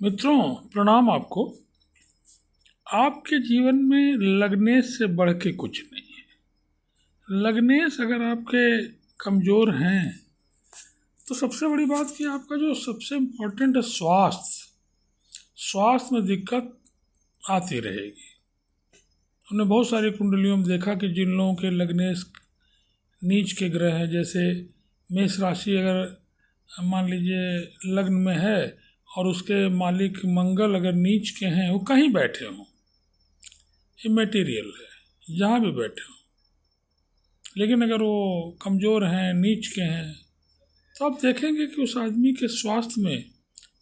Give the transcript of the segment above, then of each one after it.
मित्रों, प्रणाम आपको। आपके जीवन में लगने से बढ़ के कुछ नहीं है। लगनेस अगर आपके कमज़ोर हैं तो सबसे बड़ी बात कि आपका जो सबसे इम्पोर्टेंट है स्वास्थ्य में दिक्कत आती रहेगी। हमने बहुत सारी कुंडलियों में देखा कि जिन लोगों के लगनेस नीच के ग्रह हैं, जैसे मेष राशि अगर मान लीजिए लग्न में है और उसके मालिक मंगल अगर नीच के हैं, वो कहीं बैठे हों, इमेटीरियल है जहाँ भी बैठे हों, लेकिन अगर वो कमज़ोर हैं, नीच के हैं, तो आप देखेंगे कि उस आदमी के स्वास्थ्य में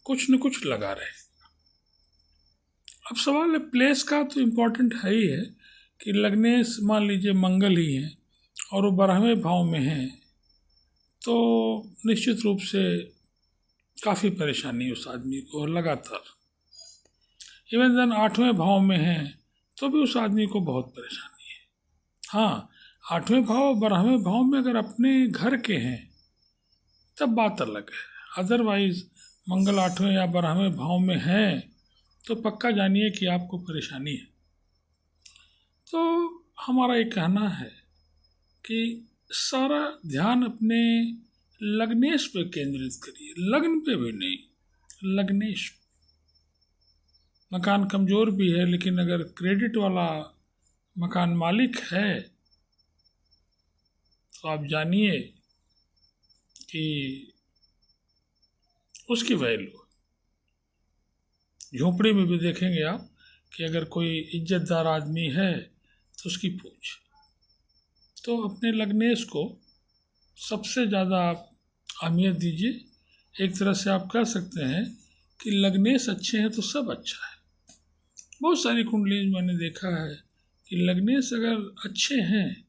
कुछ न कुछ लगा रहे। अब सवाल है प्लेस का, तो इम्पोर्टेंट है ही है कि लग्नेस मान लीजिए मंगल ही है और वो 12वें भाव में हैं, तो निश्चित रूप से काफ़ी परेशानी उस आदमी को लगातार। इवन देन 8वें भाव में है तो भी उस आदमी को बहुत परेशानी है। हाँ, 8वें भाव 12वें भाव में अगर अपने घर के हैं तब बात अलग है। अदरवाइज मंगल 8वें या 12वें भाव में है तो पक्का जानिए कि आपको परेशानी है। तो हमारा ये कहना है कि सारा ध्यान अपने लग्नेश पे केंद्रित करिए, लग्न पे भी नहीं, लग्नेश। मकान कमज़ोर भी है, लेकिन अगर क्रेडिट वाला मकान मालिक है तो आप जानिए कि उसकी वैल्यू। झोपड़ी में भी देखेंगे आप कि अगर कोई इज्जतदार आदमी है तो उसकी पूछ। तो अपने लग्नेश को सबसे ज़्यादा आप अहमियत दीजिए। एक तरह से आप कह सकते हैं कि लग्नेश अच्छे हैं तो सब अच्छा है। बहुत सारी कुंडली मैंने देखा है कि लग्नेश अगर अच्छे हैं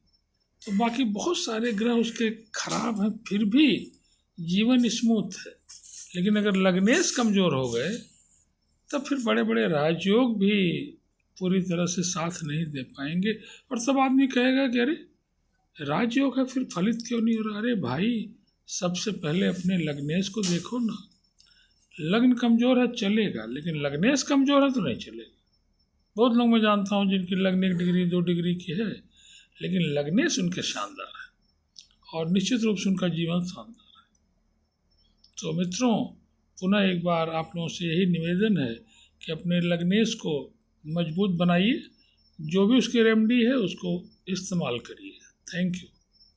तो बाकी बहुत सारे ग्रह उसके खराब हैं, फिर भी जीवन स्मूथ है। लेकिन अगर लग्नेश कमज़ोर हो गए तब फिर बड़े बड़े राजयोग भी पूरी तरह से साथ नहीं दे पाएंगे। और सब आदमी कहेगा कि अरे राजयोग है, फिर फलित क्यों नहीं हो रहा। अरे भाई, सबसे पहले अपने लग्नेश को देखो ना। लग्न कमज़ोर है चलेगा, लेकिन लग्नेश कमज़ोर है तो नहीं चलेगा। बहुत लोग मैं जानता हूँ जिनकी लग्न 1 डिग्री 2 डिग्री की है, लेकिन लग्नेश उनके शानदार है और निश्चित रूप से उनका जीवन शानदार है। तो मित्रों, पुनः एक बार आप लोगों से यही निवेदन है कि अपने लग्नेश को मजबूत बनाइए, जो भी उसकी रेमेडी है उसको इस्तेमाल करिए। Thank you.